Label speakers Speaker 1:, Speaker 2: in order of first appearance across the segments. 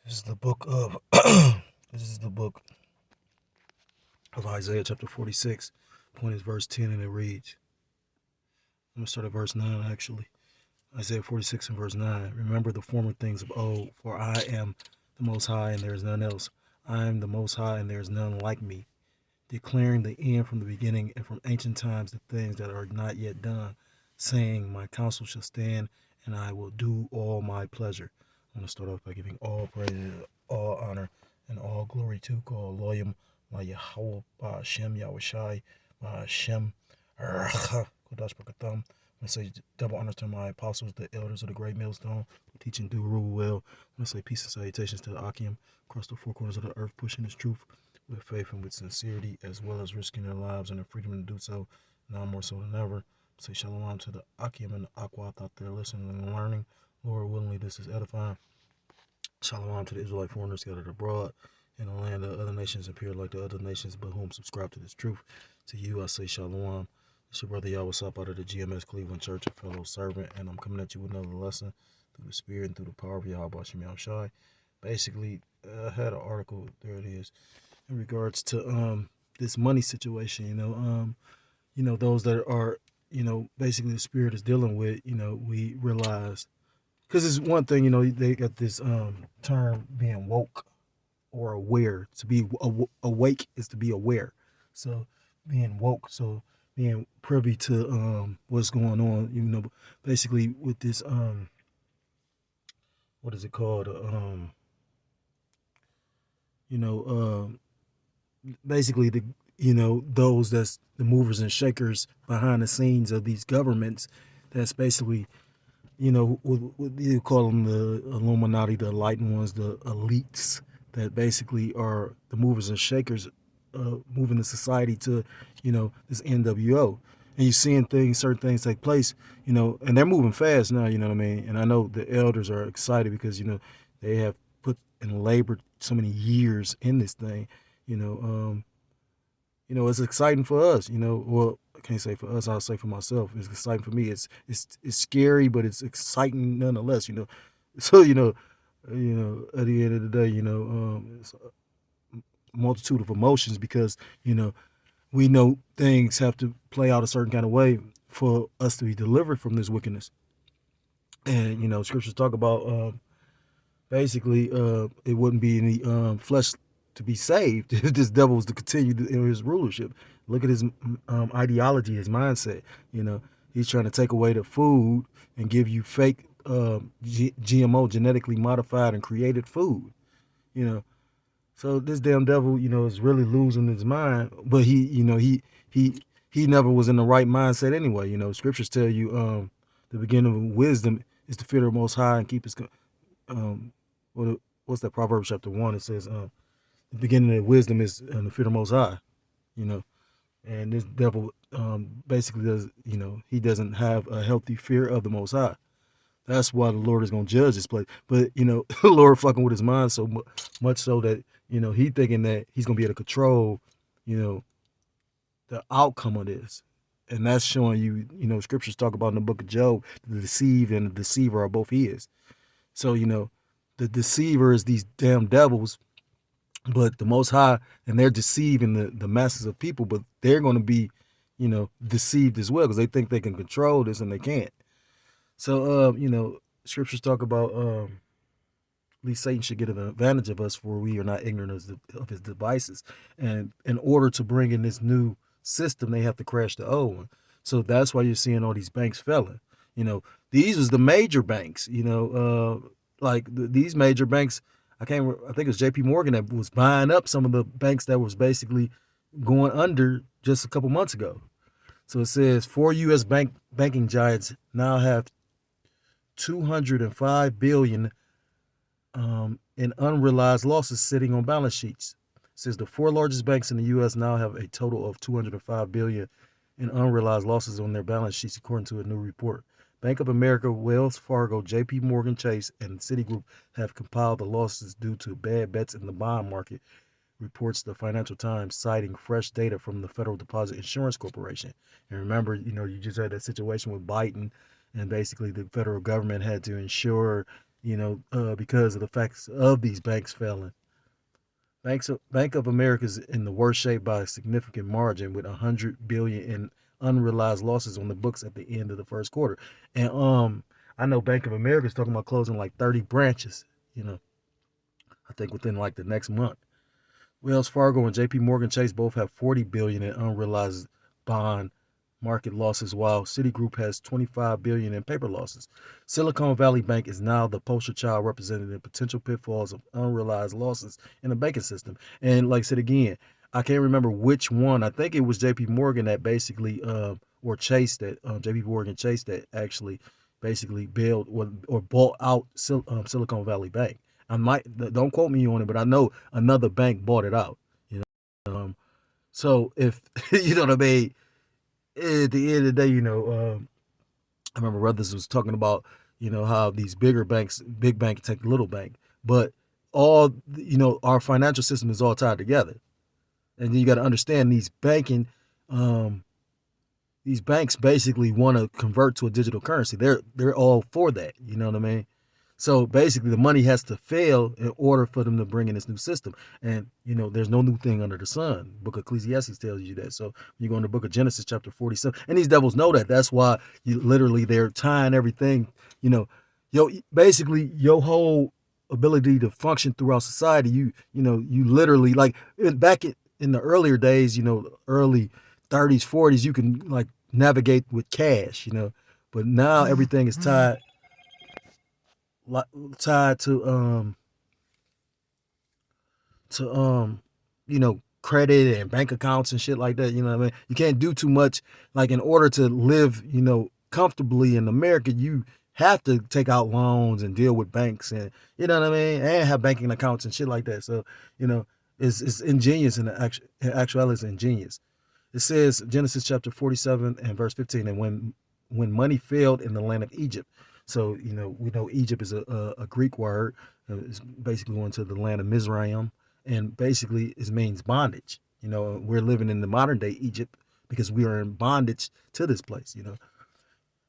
Speaker 1: This is the book of this is the book of Isaiah chapter 46. Point is verse 10 and it reads. I'm gonna start at verse 9 actually. Isaiah 46 and verse 9. Remember the former things of old, for I am the most high and there is none else. I am the most high and there is none like me, declaring the end from the beginning and from ancient times the things that are not yet done, saying, my counsel shall stand and I will do all my pleasure. I'm going to start off by giving all praise, all honor, and all glory to God, Loyam, my Yahweh, Hashem, Yahushai, Hashem, Kodash Bakatham. I'm going to say double honors to my apostles, the elders of the great millstone, who teach and do rule well. I'm going to say peace and salutations to the Akim, across the four corners of the earth, pushing this truth with faith and with sincerity, as well as risking their lives and their freedom to do so, now more so than ever. Say shalom to the Akim and the Aquath out there listening and learning. Lord, willingly, this is edifying. Shalom to the Israelite foreigners scattered abroad in the land of other nations appear like the other nations, but whom subscribe to this truth. To you, I say shalom. It's your brother Yahweh up out of the GMS Cleveland Church, a fellow servant, and I'm coming at you with another lesson through the Spirit and through the power of Yahweh Hashem Yahushai. Basically, I had an article, there it is, in regards to this money situation. Those that are, basically the Spirit is dealing with. We realize, because it's one thing, they got this term being woke or aware. To be awake is to be aware. So being woke, so being privy to what's going on, basically with this what is it called? Basically those that's the movers and shakers behind the scenes of these governments. That's basically, what you call them, the Illuminati, the enlightened ones, the elites that basically are the movers and shakers, moving the society to, this NWO. And you're seeing certain things take place, and they're moving fast now, you know what I mean? And I know the elders are excited because, they have put and labored so many years in this thing, it's exciting for us, well, I can't say for us, I'll say for myself. It's exciting for me. It's scary, but it's exciting nonetheless, So, at the end of the day, it's a multitude of emotions because, we know things have to play out a certain kind of way for us to be delivered from this wickedness. And, scriptures talk about basically it wouldn't be any flesh to be saved if this devil was to continue in his rulership. Look at his ideology, his mindset. He's trying to take away the food and give you fake GMO, genetically modified and created food. So this damn devil, is really losing his mind. But he never was in the right mindset anyway. Scriptures tell you the beginning of wisdom is to fear the Most High and keep his what's that, Proverbs chapter 1? It says the beginning of wisdom is to fear the Most High. And this devil basically does, he doesn't have a healthy fear of the Most High. That's why the Lord is going to judge this place. But, the Lord fucking with his mind so much so that, he thinking that he's going to be able to control, the outcome of this. And that's showing you, scriptures talk about in the book of Job, the deceived and the deceiver are both his. So, the deceiver is these damn devils, but the Most High, and they're deceiving the masses of people, but they're going to be, deceived as well because they think they can control this and they can't. So, scriptures talk about at least Satan should get an advantage of us, for we are not ignorant of his devices. And in order to bring in this new system, they have to crash the old one. So that's why you're seeing all these banks failing. These was the major banks. These major banks. I think it was J.P. Morgan that was buying up some of the banks that was basically going under just a couple months ago. So it says 4 U.S. banking giants now have $205 billion in unrealized losses sitting on balance sheets. It says the 4 largest banks in the U.S. now have a total of $205 billion in unrealized losses on their balance sheets, according to a new report. Bank of America, Wells Fargo, J.P. Morgan Chase, and Citigroup have compiled the losses due to bad bets in the bond market, reports the Financial Times, citing fresh data from the Federal Deposit Insurance Corporation. And remember, you just had that situation with Biden, and basically the federal government had to insure, because of the facts of these banks failing. Bank of America is in the worst shape by a significant margin, with 100 billion in unrealized losses on the books at the end of the first quarter. And I know Bank of America is talking about closing like 30 branches. You know, I think within like the next month. Wells Fargo and J.P. Morgan Chase both have 40 billion in unrealized bond market losses, while Citigroup has 25 billion in paper losses. Silicon Valley Bank is now the poster child representing the potential pitfalls of unrealized losses in the banking system. And like I said again, I can't remember which one. I think it was J.P. Morgan that basically, or Chase that J.P. Morgan Chase that actually basically bailed or bought out Silicon Valley Bank. I might don't quote me on it, but I know another bank bought it out. You know, so if you know what I mean, at the end of the day, I remember Ruthers was talking about how these big bank take little bank, but all our financial system is all tied together, and you got to understand um, these banks basically want to convert to a digital currency. They're all for that. You know what I mean? So basically, the money has to fail in order for them to bring in this new system. And there's no new thing under the sun. Book of Ecclesiastes tells you that. So when you go in the Book of Genesis, chapter 47, and these devils know that. That's why they're tying everything. Basically your whole ability to function throughout society. You literally like back in the earlier days. Early 30s, 40s, you can like navigate with cash. But now everything is tied to credit and bank accounts and shit like that. You know what I mean? You can't do too much. Like in order to live comfortably in America, you have to take out loans and deal with banks, and you know what I mean, and have banking accounts and shit like that. So it's ingenious in actuality, it's ingenious. It says Genesis chapter 47 and verse 15, and when money failed in the land of Egypt. So we know Egypt is a Greek word. It's basically going to the land of Mizraim, and basically it means bondage. We're living in the modern day Egypt because we are in bondage to this place.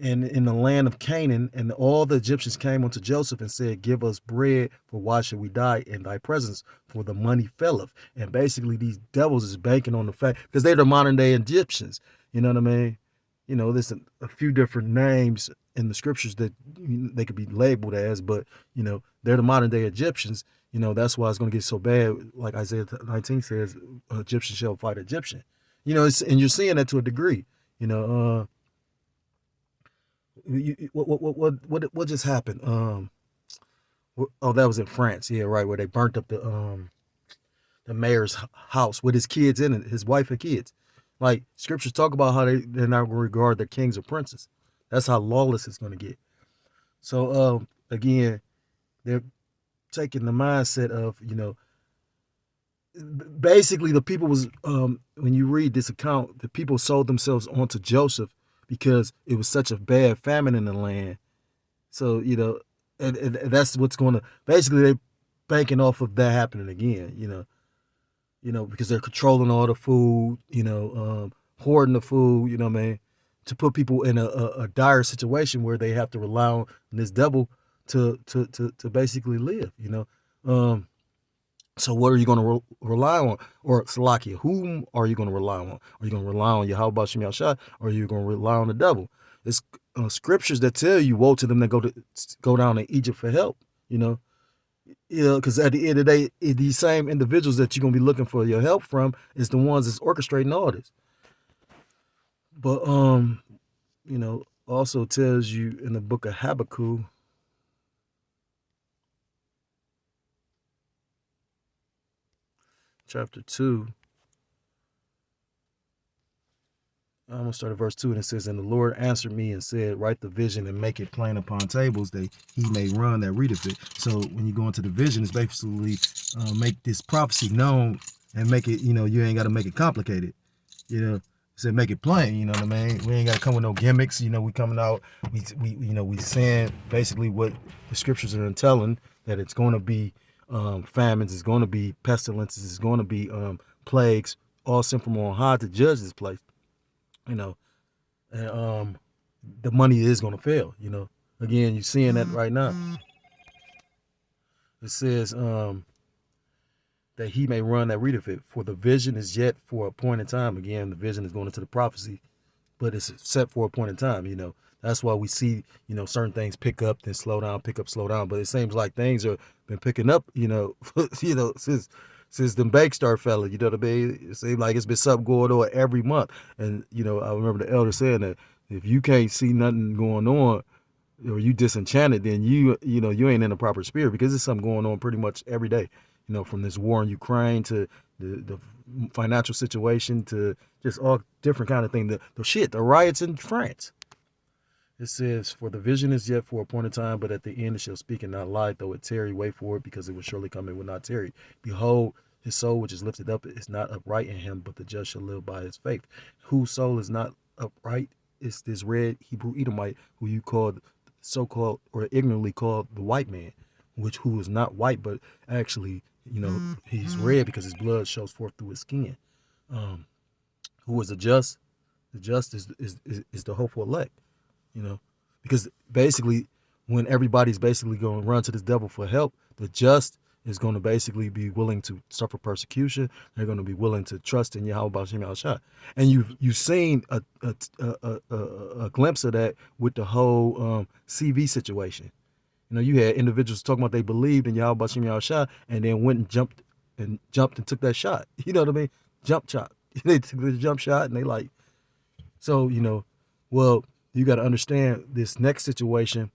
Speaker 1: And in the land of Canaan, and all the Egyptians came unto Joseph and said, "Give us bread, for why should we die in thy presence? For the money faileth." And basically, these devils is banking on the fact, because they're the modern day Egyptians. You know what I mean? There's a few different names in the scriptures that they could be labeled as, but they're the modern day Egyptians. That's why it's going to get so bad. Like Isaiah 19 says, "Egyptian shall fight Egyptian." And you're seeing that to a degree. You know, what just happened? Oh, that was in France. Yeah, right, where they burnt up the mayor's house with his kids in it, his wife and kids. Like scriptures talk about how they're not going to regard their kings or princes. That's how lawless it's going to get. So again, they're taking the mindset of basically the people was when you read this account, the people sold themselves onto Joseph because it was such a bad famine in the land. So and that's what's going to basically they banking off of that happening again. Because they're controlling all the food, hoarding the food, what I mean, to put people in a dire situation where they have to rely on this devil to basically live. So what are you going to rely on? Or Salakia, whom are you going to rely on? Are you going to rely on Yahweh Shem Yahshua, or are you going to rely on the devil? It's scriptures that tell you, woe to them that go down to Egypt for help. Because at the end of the day, these same individuals that you're gonna be looking for your help from is the ones that's orchestrating all this. But also tells you in the book of Habakkuk, chapter 2. I'm gonna start at verse 2, and it says, "And the Lord answered me and said, Write the vision and make it plain upon tables, that he may run that readeth it." So when you go into the vision, it's basically make this prophecy known and make it, you ain't got to make it complicated. It said make it plain. You know what I mean? We ain't got to come with no gimmicks. We coming out. We saying basically what the scriptures are telling, that it's going to be famines, it's going to be pestilences, it's going to be plagues, all sent from on high to judge this place. And the money is going to fail. Again, you're seeing that right now. It says that he may run that readeth it. For the vision is yet for a point in time. Again, the vision is going into the prophecy, but it's set for a point in time. That's why we see certain things pick up, then slow down, pick up, slow down. But it seems like things are been picking up. Since the bank start fella. You know what I mean? It seems like it's been something going on every month. And I remember the elder saying that if you can't see nothing going on, or you disenchanted, then you ain't in the proper spirit, because there's something going on pretty much every day. From this war in Ukraine to the financial situation to just all different kind of thing. The riots in France. It says, for the vision is yet for a appointed time, but at the end it shall speak and not lie, though it tarry, wait for it, because it will surely come, it will not tarry. Behold, his soul which is lifted up is not upright in him, but the just shall live by his faith. Whose soul is not upright is this red Hebrew Edomite, who you called so-called or ignorantly called the white man, who is not white, but actually, he's red because his blood shows forth through his skin. Who is the just? The just is the hopeful elect. Because basically, when everybody's basically going to run to this devil for help, the just is going to basically be willing to suffer persecution. They're going to be willing to trust in Yahweh B'Shem Yahushua. And you've seen a glimpse of that with the whole CV situation. You had individuals talking about they believed in Yahweh B'Shem Yahushua and then went and jumped and took that shot. You know what I mean? Jump shot. They took the jump shot and they like, so, well, you got to understand this next situation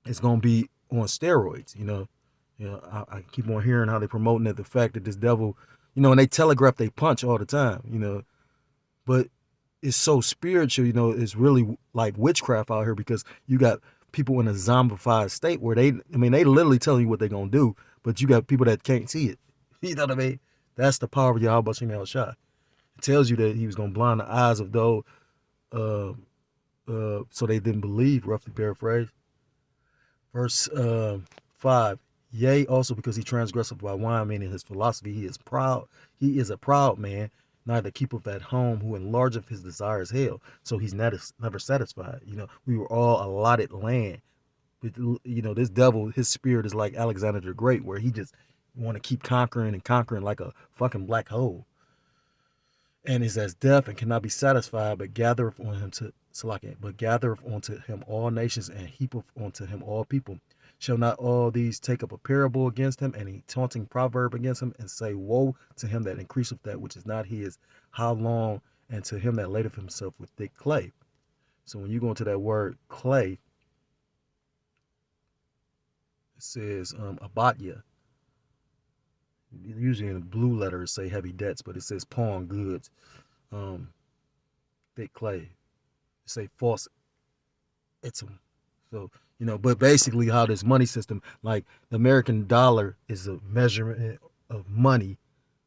Speaker 1: is going to be on steroids. I keep on hearing how they're promoting that the fact that this devil, and they telegraph they punch all the time, but it's so spiritual, it's really like witchcraft out here, because you got people in a zombified state where they literally tell you what they're going to do, but you got people that can't see it. You know what I mean? That's the power of Yahweh Shem Yahushua. It tells you that he was going to blind the eyes of those, so they didn't believe, roughly paraphrase. Verse 5, yea, also because he transgresseth by wine, meaning his philosophy, he is proud. He is a proud man, neither keepeth at home, who enlargeth his desires hell. So he's never satisfied. We were all allotted land. But, this devil, his spirit is like Alexander the Great, where he just want to keep conquering and conquering like a fucking black hole. And is as deaf and cannot be satisfied, but gathereth on him gathereth unto him all nations, and heapeth unto him all people. Shall not all these take up a parable against him, and a taunting proverb against him, and say, woe to him that increaseth that which is not his, how long, and to him that ladeth himself with thick clay. So when you go into that word clay, it says abatya. Usually in the blue letters say heavy debts, but it says pawn goods, thick clay. It say false item. So, but basically how this money system, like the American dollar is a measurement of money,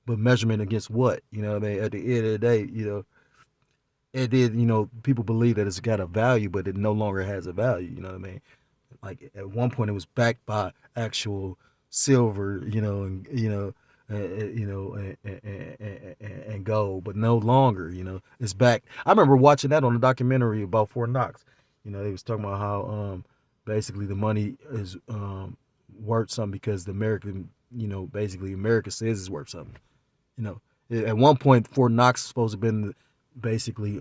Speaker 1: but measurement against what? At the end of the day, it did, people believe that it's got a value, but it no longer has a value, you know what I mean? Like at one point it was backed by actual silver, and gold, but no longer, it's back. I remember watching that on a documentary about Fort Knox. They was talking about how basically the money is worth something because the American, basically America says it's worth something. At one point Fort Knox was supposed to have been basically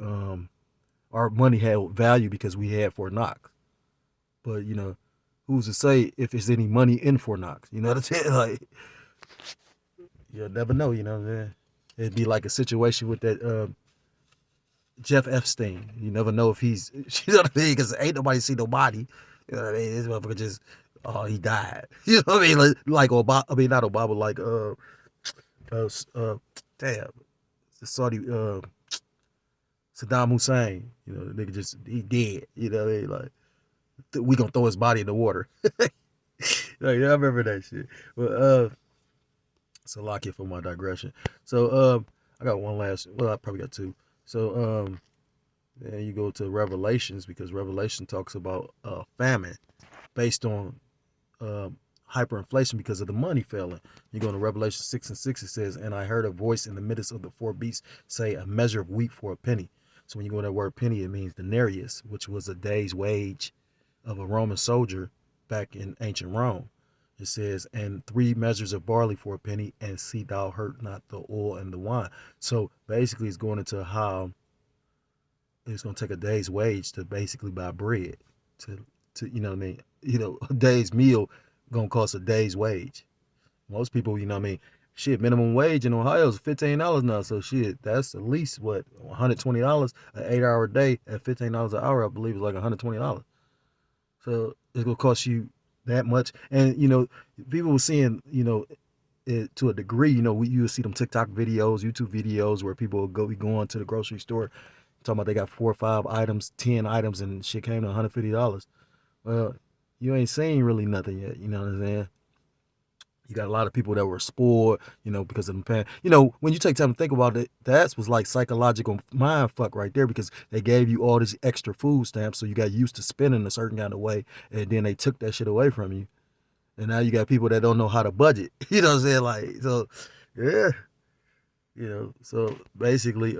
Speaker 1: our money had value because we had Fort Knox. But who's to say if there's any money in Fort Knox? You know what I'm saying? Like, you'll never know. You know what I'm saying? It'd be like a situation with that Jeff Epstein. You never know if he's, you know what I mean? Because ain't nobody see no body. You know what I mean? This motherfucker just, oh, he died. You know what I mean? Like Obama. I mean, not Obama. Like damn, the Saudi Saddam Hussein. The nigga just, he dead. You know what I mean? Like, we gonna throw his body in the water. Like, yeah, I remember that shit. But so lock it for my digression. So I got one last, well, I probably got two. So then you go to Revelations, because Revelation talks about famine based on hyperinflation because of the money failing. You go to Revelation 6:6, it says, and I heard a voice in the midst of the four beasts say, a measure of wheat for a penny. So when you go to that word penny, it means denarius, which was a day's wage of a Roman soldier back in ancient Rome. It says, and 3 measures of barley for a penny, and see thou hurt not the oil and the wine. So basically, it's going into how it's going to take a day's wage to basically buy bread. To you know what I mean? A day's meal going to cost a day's wage. Most people, you know what I mean? Shit, minimum wage in Ohio is $15 now. So shit, that's at least what, $120 an 8-hour day at $15 an hour. I believe is like $120. So it's gonna cost you that much. And people were seeing, it to a degree. You will see them TikTok videos, YouTube videos where people will be going to the grocery store talking about they got 4 or 5 items, 10 items, and shit came to $150. Well, you ain't seen really nothing yet. You know what I'm saying? You got a lot of people that were spoiled, because of the pan. When you take time to think about it, that was like psychological mind fuck right there, because they gave you all these extra food stamps, so you got used to spending a certain kind of way, and then they took that shit away from you, and now you got people that don't know how to budget. You know what I'm saying? Like, so, yeah, so basically,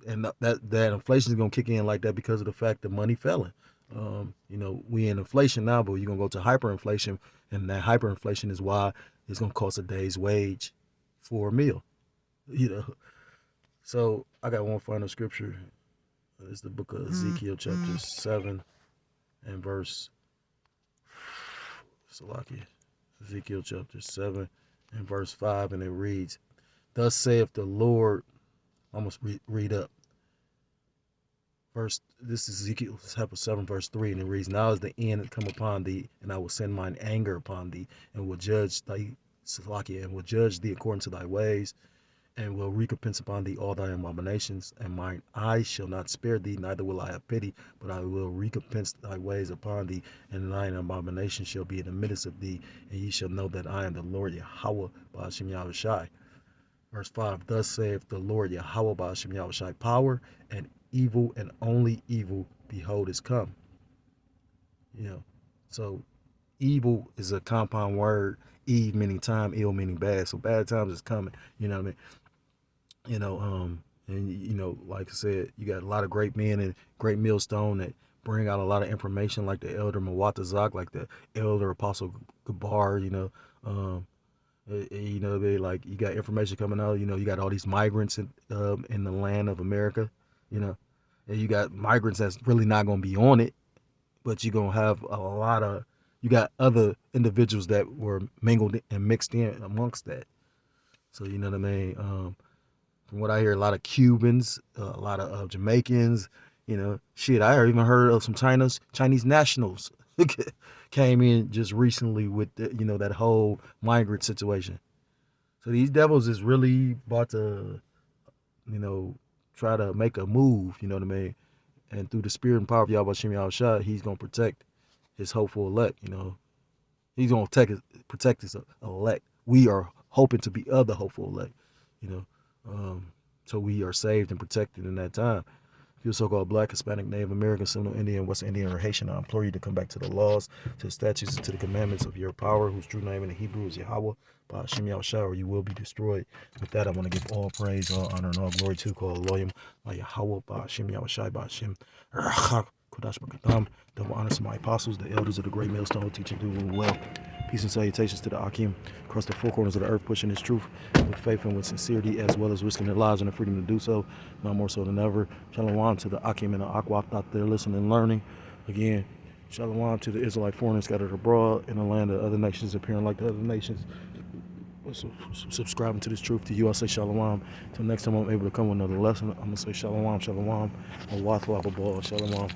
Speaker 1: and that inflation is gonna kick in like that because of the fact that money fell. We in inflation now, but you're gonna go to hyperinflation, and that hyperinflation is why it's gonna cost a day's wage for a meal. You know. So I got one final scripture. It's the book of Ezekiel, chapter 7 and verse Salakia. Ezekiel chapter 7 and verse 5, and it reads, "Thus saith the Lord." I must read up. This is Ezekiel chapter 7, verse 3, and it reads, "Now is the end come upon thee, and I will send mine anger upon thee, and will judge thy Salakia, and will judge thee according to thy ways, and will recompense upon thee all thy abominations, and mine eyes shall not spare thee, neither will I have pity, but I will recompense thy ways upon thee, and thine abominations shall be in the midst of thee, and ye shall know that I am the Lord Yahweh Ba'ashem Yahushai." Verse 5, "Thus saith the Lord Yahweh Ba'ashem Yahushai, power and evil and only evil, behold, is come." So evil is a compound word. Eve meaning time, ill meaning bad. So bad times is coming. You know what I mean? And like I said, you got a lot of great men and great millstone that bring out a lot of information, like the elder Mawatazak, like the elder Apostle Gabar. They like, you got information coming out. You got all these migrants in the land of America. And you got migrants that's really not gonna be on it, but you're gonna have you got other individuals that were mingled and mixed in amongst that. So you know what I mean. From what I hear, a lot of Cubans, a lot of Jamaicans. Shit. I even heard of some Chinese nationals came in just recently with that whole migrant situation. So these devils is really about to, try to make a move. You know what I mean? And through the spirit and power of Yahweh Shem Yahushua, he's gonna protect his hopeful elect. He's gonna protect his elect. We are hoping to be of the hopeful elect. So we are saved and protected in that time. If you're so-called Black, Hispanic, Native American, Seminole Indian, West Indian, or Haitian, I implore you to come back to the laws, to the statutes, and to the commandments of your power, whose true name in the Hebrew is Yahweh, Ba'ashem Yahushua, or you will be destroyed. With that, I want to give all praise, all honor, and all glory to Elohim, Yahweh, Ba'ashem Yahushua, Ba'ashem Rachak, Kodash B'Kadam. Double honor to my apostles, the elders of the great millstone, teaching doing well. Peace and salutations to the Akim across the 4 corners of the earth, pushing his truth with faith and with sincerity, as well as risking their lives and the freedom to do so, now more so than ever. Shalom to the Akim and the Akwak out there listening and learning. Again, shalom to the Israelite foreigners scattered abroad in the land of other nations, appearing like the other nations. Subscribing to this truth to you, I say shalom. Till next time I'm able to come with another lesson, I'm going to say shalom, shalom, shalom.